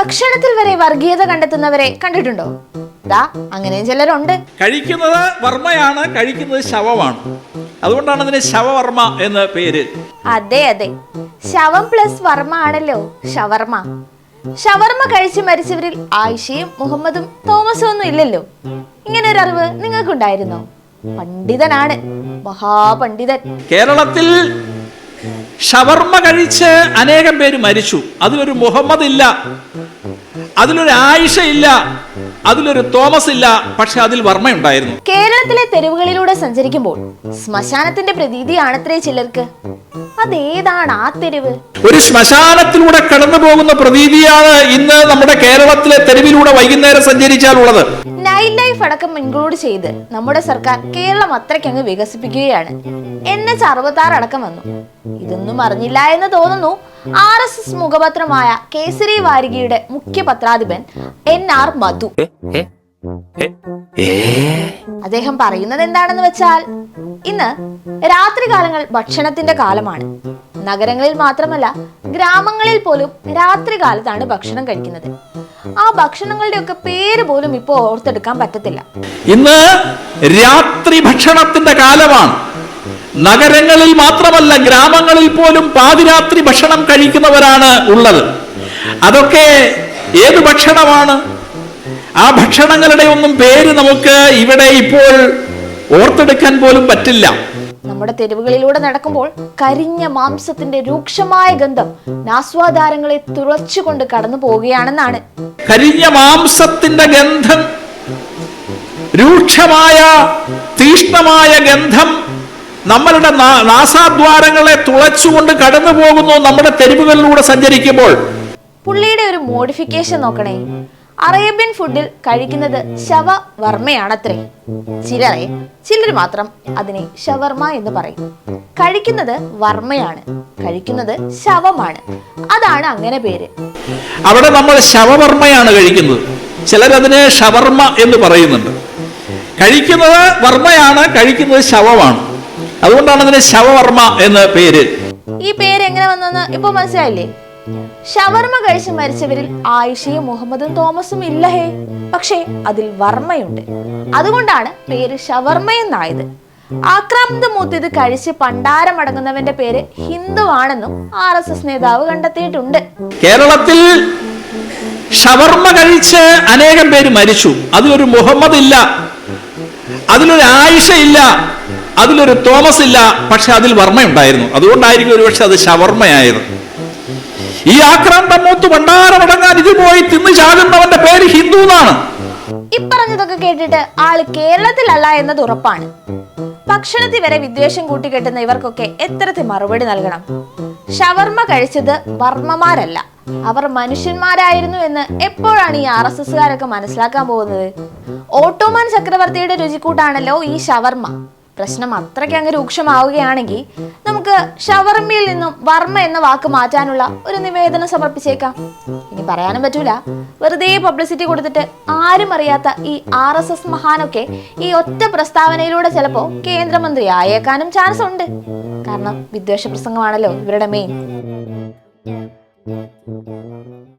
ഭക്ഷണത്തിൽ വരെ വർഗീയത കണ്ടെത്തുന്നവരെ കണ്ടിട്ടുണ്ടോ? ദാ അങ്ങനെയും ചിലരുണ്ട്. കഴിക്കുന്നത് വർമ്മയാണ്, കഴിക്കുന്നത് ശവമാണ്. അതുകൊണ്ടാണ് അതിന് ശവവർമ്മ എന്ന് പേര്. അതെ അതെ, ശവം പ്ലസ് വർമ്മ ആണല്ലോ ഷവർമ്മ. ഷവർമ്മ കഴിച്ച് മരിച്ചവരിൽ ആയിഷയും മുഹമ്മദും തോമസും ഒന്നും ഇല്ലല്ലോ. ഇങ്ങനെ ഒരു അറിവ് നിങ്ങൾക്കുണ്ടായിരുന്നോ? പണ്ഡിതനാണ്, മഹാപണ്ഡിതൻ. കേരളത്തിൽ ഷവർമ്മ കഴിച്ച് അനേകം പേര് മരിച്ചു. അതിലൊരു മുഹമ്മദ് ഇല്ല, അതിലൊരു ആയിഷ ഇല്ല, അതിലൊരു തോമസ് ഇല്ല, പക്ഷെ അതിൽ വർമ്മയുണ്ടായിരുന്നു. കേരളത്തിലെ തെരുവുകളിലൂടെ സഞ്ചരിക്കുമ്പോൾ ശ്മശാനത്തിന്റെ പ്രതീതിയാണത്രേ ചിലർക്ക്. അതേതാണ് ആ തെരുവ്? ഒരു ശ്മശാനത്തിലൂടെ കടന്നു പോകുന്ന പ്രതീതിയാണ് ഇന്ന് നമ്മുടെ കേരളത്തിലെ തെരുവിലൂടെ വൈകുന്നേരം സഞ്ചരിച്ചാൽ ഉള്ളത്. നൈറ്റ് ലൈഫ് അടക്കം ഇൻക്ലൂഡ് ചെയ്ത് നമ്മുടെ സർക്കാർ കേരളം അത്രയ്ക്കങ്ങ് വികസിപ്പിക്കുകയാണ്. NH-66 അടക്കം വന്നു. ഇതൊന്നും അറിഞ്ഞില്ല എന്ന് തോന്നുന്നു RSS മുഖപത്രമായ കേസരി വാരികയുടെ മുഖ്യ പത്രാധിപൻ NR മധു. അദ്ദേഹം പറയുന്നത് എന്താണെന്ന് വെച്ചാൽ, ഇന്ന് രാത്രികാലങ്ങൾ ഭക്ഷണത്തിന്റെ കാലമാണ്. നഗരങ്ങളിൽ മാത്രമല്ല, ഗ്രാമങ്ങളിൽ പോലും രാത്രികാലത്താണ് ഭക്ഷണം കഴിക്കുന്നത്. ആ ഭക്ഷണങ്ങളുടെ ഒക്കെ പേര് പോലും ഇപ്പോൾ ഓർത്തെടുക്കാൻ പറ്റത്തില്ല. ഇന്ന് രാത്രി ഭക്ഷണത്തിന്റെ കാലമാണ്. നഗരങ്ങളിൽ മാത്രമല്ല, ഗ്രാമങ്ങളിൽ പോലും പാതിരാത്രി ഭക്ഷണം കഴിക്കുന്നവരാണ് ഉള്ളത്. അതൊക്കെ ഏത് ഭക്ഷണമാണ്? ആ ഭക്ഷണങ്ങളുടെ ഒന്നും പേര് നമുക്ക് ഇവിടെ ഇപ്പോൾ ഓർത്തെടുക്കാൻ പോലും പറ്റില്ല. നമ്മുടെ തെരുവുകളിലൂടെ നടക്കുമ്പോൾ കരിഞ്ഞ മാംസത്തിന്റെ രൂക്ഷമായ ഗന്ധം നാസ്വാദാരങ്ങളെ തുളച്ചുകൊണ്ട് കടന്നു പോവുകയാണെന്നാണ്. കരിഞ്ഞ മാംസത്തിന്റെ ഗന്ധം, രൂക്ഷമായ തീഷ്ണമായ ഗന്ധം നമ്മളുടെ നാസാദ്വാരങ്ങളെ തുളച്ചുകൊണ്ട് കടന്നു പോകുന്നു നമ്മുടെ തെരുവുകളിലൂടെ സഞ്ചരിക്കുമ്പോൾ. പുള്ളിയുടെ ഒരു മോഡിഫിക്കേഷൻ നോക്കണേ. അറേബ്യൻ ഫുഡിൽ കഴിക്കുന്നത് ശവവർമ്മയാണത്രേ. ചിലർ മാത്രം അതിനെ ഷവർമ്മ എന്ന് പറയും. കഴിക്കുന്നത് വർമ്മയാണ്, കഴിക്കുന്നത് ശവമാണ്. അതാണ് അങ്ങനെ പേര്. അവിടെ നമ്മൾ ശവവർമ്മയാണ് കഴിക്കുന്നത്, ചിലരതിനെ ഷവർമ്മ എന്ന് പറയുന്നുണ്ട്. കഴിക്കുന്നത് വർമ്മയാണ്, കഴിക്കുന്നത് ശവമാണ്. അതുകൊണ്ടാണ് അതിന് ശവവർമ്മ എന്ന് പേര്. ഈ പേര് എങ്ങനെ വന്നെന്ന് ഇപ്പൊ മനസ്സിലായില്ലേ? ഷവർമ്മ കഴിച്ച് മരിച്ചവരിൽ ആയിഷയും മുഹമ്മദും തോമസും ഇല്ല ഹേ, പക്ഷേ അതിൽ വർമ്മയുണ്ട്. അതുകൊണ്ടാണ് പേര് ഷവർമ്മ എന്നായത്. ആക്രാന്തം മൂത്തിത് കഴിച്ച് പണ്ടാരമടങ്ങുന്നവന്റെ പേര് ഹിന്ദു ആണെന്നും RSS നേതാവ് കണ്ടെത്തിയിട്ടുണ്ട്. കേരളത്തിൽ ഷവർമ്മ കഴിച്ച് അനേകം പേര് മരിച്ചു. അതിലൊരു മുഹമ്മദ് ഇല്ല, അതിലൊരു ആയിഷ ഇല്ല, അതിലൊരു തോമസ് ഇല്ല, പക്ഷെ അതിൽ വർമ്മയുണ്ടായിരുന്നു. അതുകൊണ്ടായിരിക്കും ഒരുപക്ഷെ അത് ഷവർമ്മയായത്. ഈ ആക്രാന്തം മൂത്ത് ഭണ്ഡാരമടങ്ങാൻ ഇത് പോയി തിന്നു ചാകുന്നവന്റെ പേര് ഹിന്ദു എന്നാണ്. ഇപ്പറഞ്ഞതൊക്കെ കേട്ടിട്ട് ആള് കേരളത്തിലല്ല എന്നത് ഉറപ്പാണ്. ഭക്ഷണത്തിൽ വരെ വിദ്വേഷം കൂട്ടിക്കെട്ടുന്ന ഇവർക്കൊക്കെ എത്തരത്തിൽ മറുപടി നൽകണം? ഷവർമ്മ കഴിച്ചത് വർമ്മമാരല്ല, അവർ മനുഷ്യന്മാരായിരുന്നു എന്ന് എപ്പോഴാണ് ഈ RSSകാരൊക്കെ മനസ്സിലാക്കാൻ പോകുന്നത്? ഓട്ടോമൻ ചക്രവർത്തിയുടെ രുചിക്കൂട്ടാണല്ലോ ഈ ഷവർമ്മ. പ്രശ്നം അത്രയ്ക്ക് അങ്ങ് രൂക്ഷമാവുകയാണെങ്കിൽ നമുക്ക് ഷവർമ്മയിൽ നിന്നും വർമ്മ എന്ന വാക്ക് മാറ്റാനുള്ള ഒരു നിവേദനം സമർപ്പിച്ചേക്കാം. ഇനി പറയാനും പറ്റൂല, വെറുതെ പബ്ലിസിറ്റി കൊടുത്തിട്ട് ആരും അറിയാത്ത ഈ RSS മഹാനൊക്കെ ഈ ഒറ്റ പ്രസ്താവനയിലൂടെ ചിലപ്പോ കേന്ദ്രമന്ത്രി ആയേക്കാനും ചാൻസ് ഉണ്ട്. കാരണം വിദ്വേഷ പ്രസംഗമാണല്ലോ ഇവരുടെ മെയിൻ.